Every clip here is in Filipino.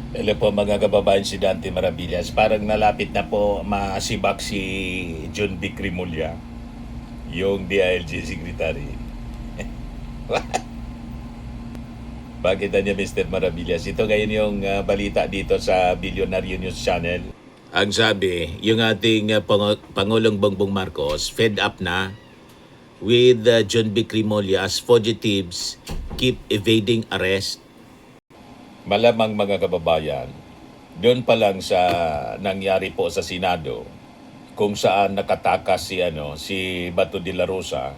Hello po mga kababayan, si Dante Maravillas. Parang nalapit na po masibak si John B. Cremulya, yung DILG Secretary. Bakit niya Mr. Maravillas? Ito ngayon yung balita dito sa Billionaire News Channel. Ang sabi, yung ating Pangulong Bongbong Marcos fed up na with John B. Cremulya as fugitives keep evading arrest. Malamang mga kababayan, doon pa lang sa nangyari po sa Senado, kung saan nakatakas si Bato de la Rosa,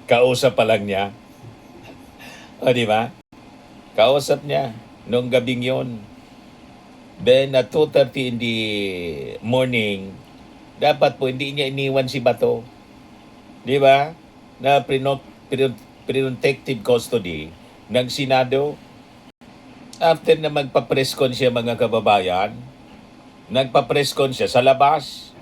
kausap pa lang niya, o di ba? Kausap niya nung gabing yon. Then at 2:30 in the morning, dapat po hindi niya iniwan si Bato. Di ba? Na protective custody ng Senado. After na magpa-press con siya mga kababayan, nagpa-press con siya sa labas.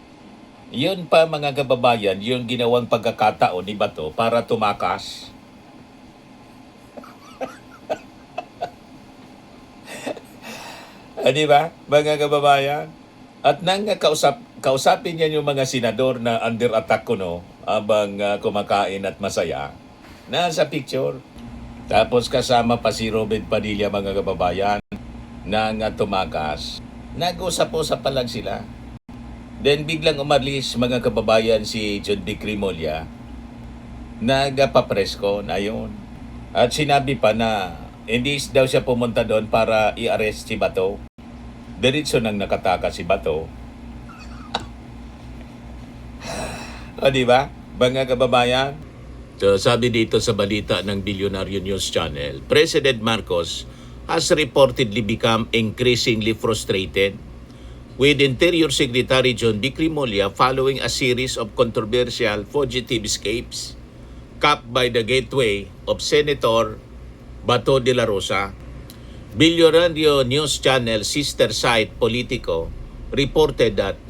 Yun pa mga kababayan, yung ginawang pagkakataon ni Bato para tumakas. Di ba, mga kababayan? At nang kausapin niya yung mga senador na under attack kuno habang kumakain at masaya, nasa picture. Tapos kasama pa si Robert Padilla mga kababayan nang tumakas. Nag-usap-usap pa lang sila. Then biglang umalis mga kababayan si John B. Cremulya. Nagpa-press con, ayun. At sinabi pa na hindi daw siya pumunta doon para i-arrest si Bato. Diretso nang nakataka si Bato. O di ba? Mga kababayan, so, sabi dito sa balita ng Billionaire News Channel, President Marcos has reportedly become increasingly frustrated with Interior Secretary John B. Cremulya following a series of controversial fugitive escapes capped by the gateway of Senator Bato de la Rosa. Billionaire News Channel sister site Politico reported that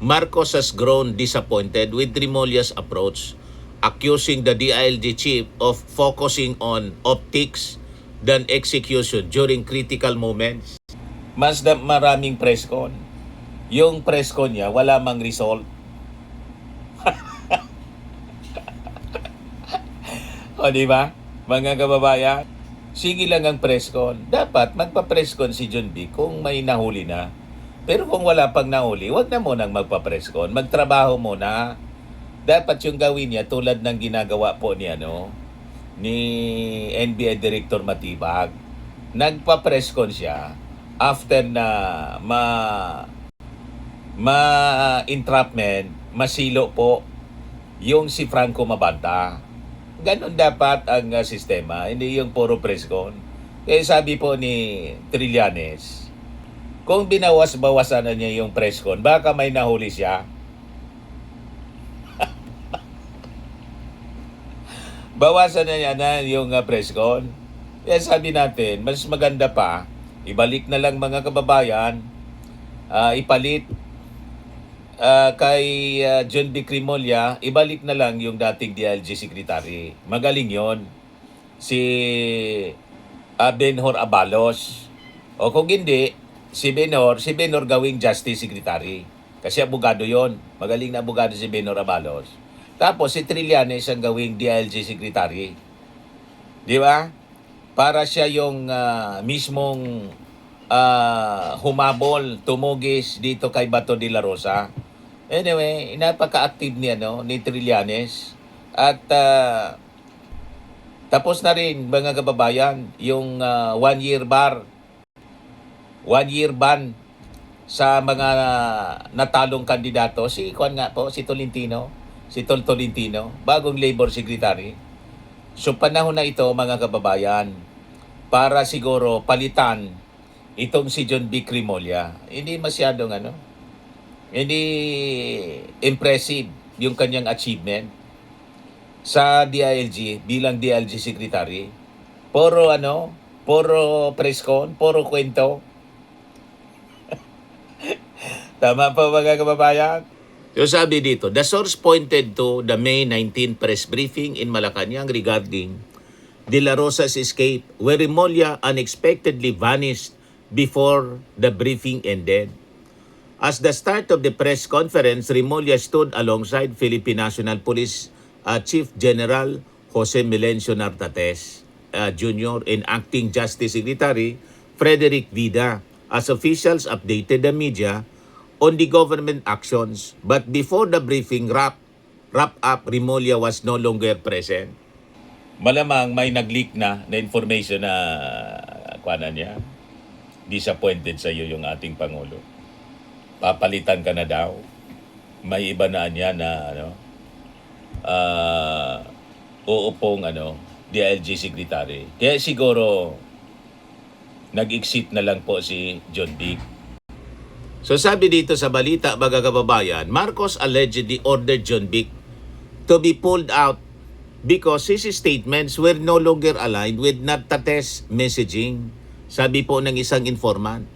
Marcos has grown disappointed with Cremulya's approach, accusing the DILG chief of focusing on optics than execution during critical moments. Mas maraming press con. Yung press con niya, wala mang result. O di ba? Mga kababayan, sige lang ang press con. Dapat magpa-press con si John B kung may nahuli na. Pero kung wala pang nahuli, wag na munang magpa-press con. Magtrabaho muna. Dapat yung gawin niya tulad ng ginagawa po ni ni NBI Director Matibag. Nagpa-press con siya after na entrapment, masilo po yung si Franco Mabanta. Ganon dapat ang sistema, hindi yung puro press con. Kaya sabi po ni Trillanes, kung binawas-bawasan na niya yung press con, baka may nahuli siya. Bawasan na niya na yung press con. Kaya sabi natin, mas maganda pa, ibalik na lang mga kababayan, ipalit kay John B. Cremulya, ibalik na lang yung dating DILG Secretary. Magaling yon, si Benhur Abalos. O kung hindi, si Benhur gawing Justice Secretary. Kasi abogado yon, magaling na abogado si Benhur Abalos. Tapos si Trillanes ang gawing DILG Secretary. Di ba? Para siya yung mismong humabol, tumugis dito kay Bato de la Rosa. Anyway, napaka-active ni Trillanes. At tapos na rin mga kababayan yung 1-year bar. 1-year ban sa mga natalong kandidato. Si Juan nga po, si Tolentino. Si Tol Tolentino, bagong Labor Secretary. So panahon na ito mga kababayan para siguro palitan itong si John B. Cremulya. Hindi masyadong hindi impressive yung kanyang achievement sa DILG bilang DILG Secretary. Puro puro press con, puro kwento. Tama pa mga kababayan? So sabi dito, the source pointed to the May 19 press briefing in Malacanang regarding De La Rosa's escape, where Remulla unexpectedly vanished before the briefing ended. As the start of the press conference, Remulla stood alongside Philippine National Police Chief General Jose Melencio Nartates Jr. and Acting Justice Secretary Frederick Vida as officials updated the media on the government actions. But before the briefing wrap up, Remulla was no longer present. Malamang may nag-leak na information na kuwanan niya. Disappointed sa iyo yung ating Pangulo. Papalitan ka na daw. May iba na niya na uupong DILG Secretary. Kaya siguro nag-exit na lang po si John Vic. So sabi dito sa balita, mga kababayan, Marcos allegedly ordered John Vic to be pulled out because his statements were no longer aligned with Nartates' messaging. Sabi po ng isang informant.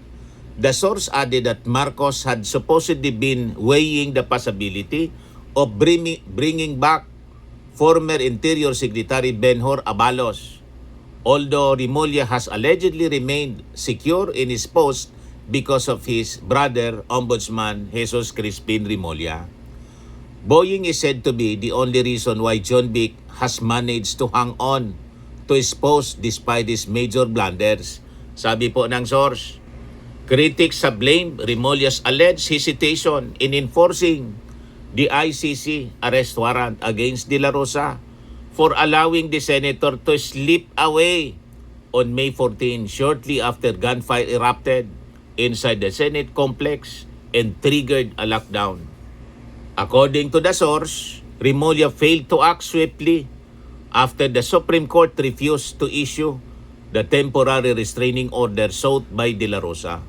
The source added that Marcos had supposedly been weighing the possibility of bringing back former Interior Secretary Benhur Abalos, although Remulla has allegedly remained secure in his post because of his brother, Ombudsman Jesus Crispin Remulla. Boying is said to be the only reason why John Vic has managed to hang on to his post despite his major blunders. Sabi po ng source, critics have blamed Remulla's alleged hesitation in enforcing the ICC arrest warrant against De La Rosa for allowing the senator to slip away on May 14 shortly after gunfire erupted inside the Senate complex and triggered a lockdown. According to the source, Remulla failed to act swiftly after the Supreme Court refused to issue the temporary restraining order sought by De La Rosa.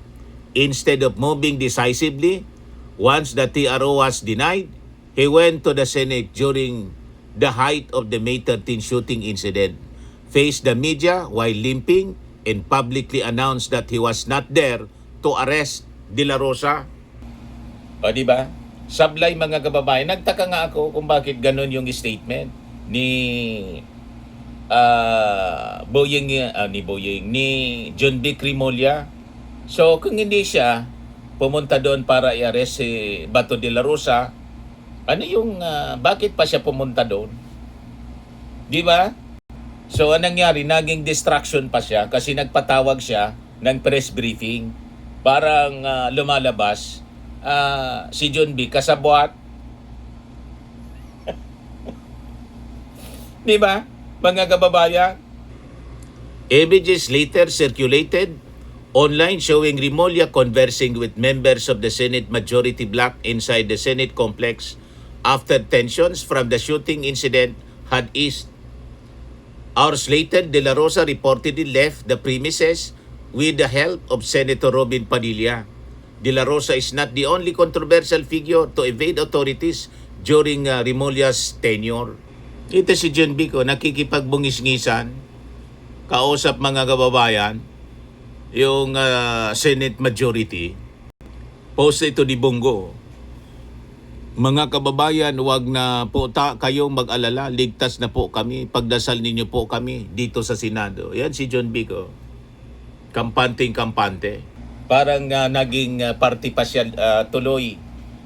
Instead of moving decisively, once the TRO was denied, he went to the Senate during the height of the May 13 shooting incident, faced the media while limping, and publicly announced that he was not there to arrest De La Rosa. O diba? Sablay mga kababayan, nagtaka nga ako kung bakit ganun yung statement ni ni John Vic Remulla. So kung hindi siya pumunta doon para i-arrest si Bato de la Rosa, bakit pa siya pumunta doon? Di ba? So anong nangyari? Naging distraction pa siya kasi nagpatawag siya ng press briefing. Parang lumalabas si John Vic kasabwat. Di ba? Mga kababayan. Images later circulated online showing Remulla conversing with members of the Senate Majority Bloc inside the Senate complex after tensions from the shooting incident had eased. Hours later, De La Rosa reportedly left the premises with the help of Senator Robin Padilla. De La Rosa is not the only controversial figure to evade authorities during Remulla's tenure. Ito si John Vic, nakikipagbungis-ngisan, kausap mga kababayan, yung Senate Majority. Post ito ni Bongo. Mga kababayan, huwag na po kayong mag-alala, ligtas na po kami, pagdasal ninyo po kami dito sa Senado. Yan si John Vic, kampante. Parang naging party pa siya tuloy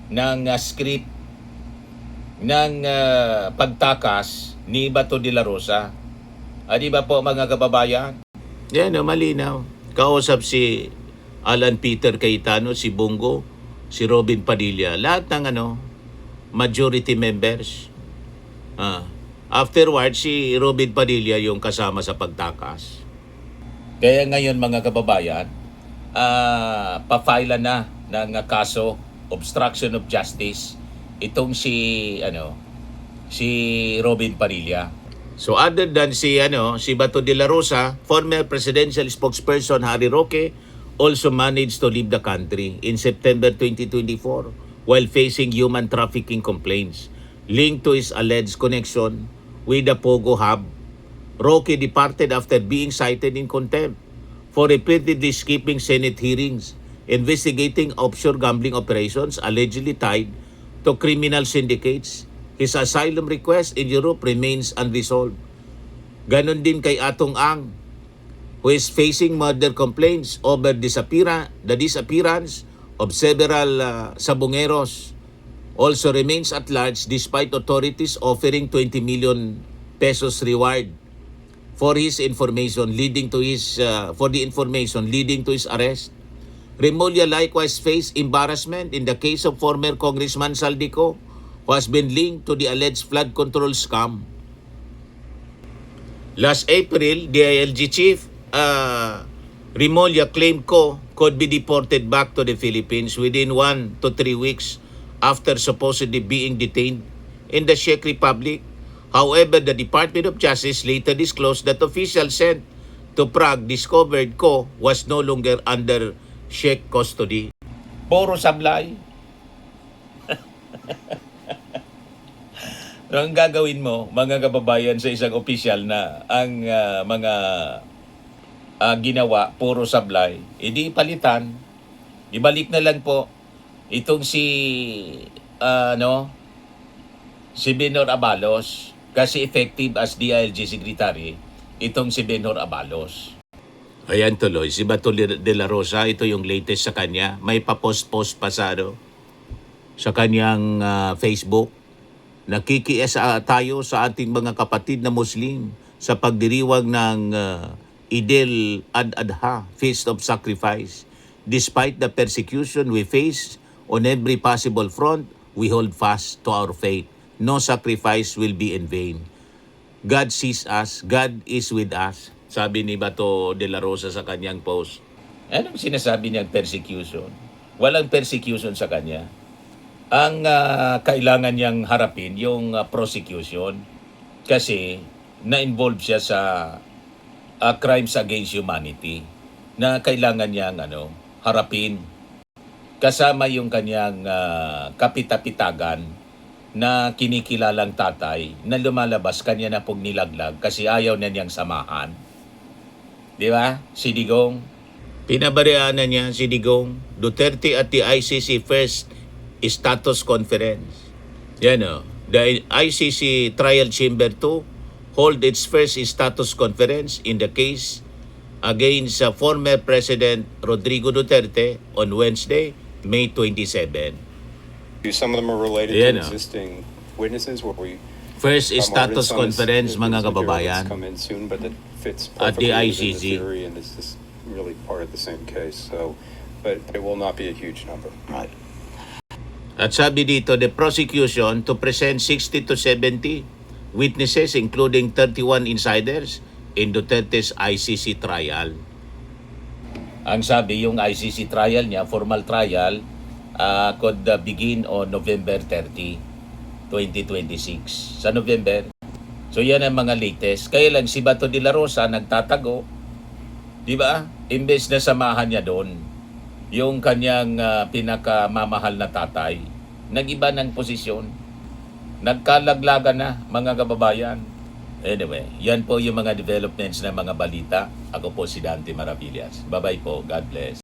ng script ng pagtakas ni Bato de la Rosa. Di ba po mga kababayan? Yan malinaw. Kausap si Alan Peter Cayetano, si Bongo, si Robin Padilla, lahat ng majority members. Afterwards, si Robin Padilla yung kasama sa pagtakas. Kaya ngayon mga kababayan, pa-file na ng kaso obstruction of justice itong si Robin Padilla. So other than si Bato de la Rosa, former presidential spokesperson Harry Roque also managed to leave the country in September 2024 while facing human trafficking complaints linked to his alleged connection with the Pogo Hub. Roque departed after being cited in contempt for repeatedly skipping Senate hearings investigating offshore gambling operations allegedly tied to criminal syndicates. His asylum request in Europe remains unresolved. Ganon din kay Atong Ang, who is facing murder complaints over the disappearance of several sabongeros. Also remains at large despite authorities offering 20 million pesos reward for the information leading to his arrest. Remulla likewise faced embarrassment in the case of former Congressman Saldico, who has been linked to the alleged flood control scam. Last April, DILG Chief Remulla claimed could be deported back to the Philippines within 1 to 3 weeks after supposedly being detained in the Czech Republic. However, the Department of Justice later disclosed that officials sent to Prague discovered was no longer under Czech custody. Puro sablay. Ang gagawin mo, mga kababayan, sa isang opisyal na ang mga ginawa, puro sablay, hindi palitan. Ibalik na lang po itong si Benhur Abalos, kasi effective as DILG Secretary itong si Benhur Abalos. Ayan tuloy, si Bato de la Rosa, ito yung latest sa kanya. May pa-post-post pasado sa kanyang Facebook. Nakikiisa tayo sa ating mga kapatid na Muslim sa pagdiriwang ng Idil Ad-Adha, Feast of Sacrifice. Despite the persecution we face on every possible front, we hold fast to our faith. No sacrifice will be in vain. God sees us, God is with us. Sabi ni Bato de la Rosa sa kanyang post. Anong sinasabi niyang persecution? Walang persecution sa kanya. Ang kailangan niyang harapin yung prosecution kasi na-involve siya sa crimes against humanity na kailangan niyang harapin. Kasama yung kanyang kapitapitagan na kinikilalang tatay na lumalabas kanya na pong nilaglag kasi ayaw na niyang samahan. Di ba? Si Digong. Pinabariaan na niya si Digong. Duterte at the ICC first status conference. Yan o. The ICC Trial Chamber 2 hold its first status conference in the case against former President Rodrigo Duterte on Wednesday, May 27. Some of them are related to existing witnesses where we first status conference, mga kababayan, at the ICC, and it's just really part of the same case. So, but it will not be a huge number. Right. At sabi dito, the prosecution to present 60 to 70 witnesses, including 31 insiders, in Duterte's ICC trial. Ang sabi, yung ICC trial niya, formal trial, could begin on November 30, 2026. Sa November. So yan ang mga latest. Kaya lang si Bato de la Rosa nagtatago. Di ba? Imbes na samahan niya doon yung kanyang pinakamamahal na tatay. Nag-iba ng posisyon. Nagkalaglagan na, mga kababayan. Anyway, yan po yung mga developments ng mga balita. Ako po si Dante Maravillas. Bye-bye po. God bless.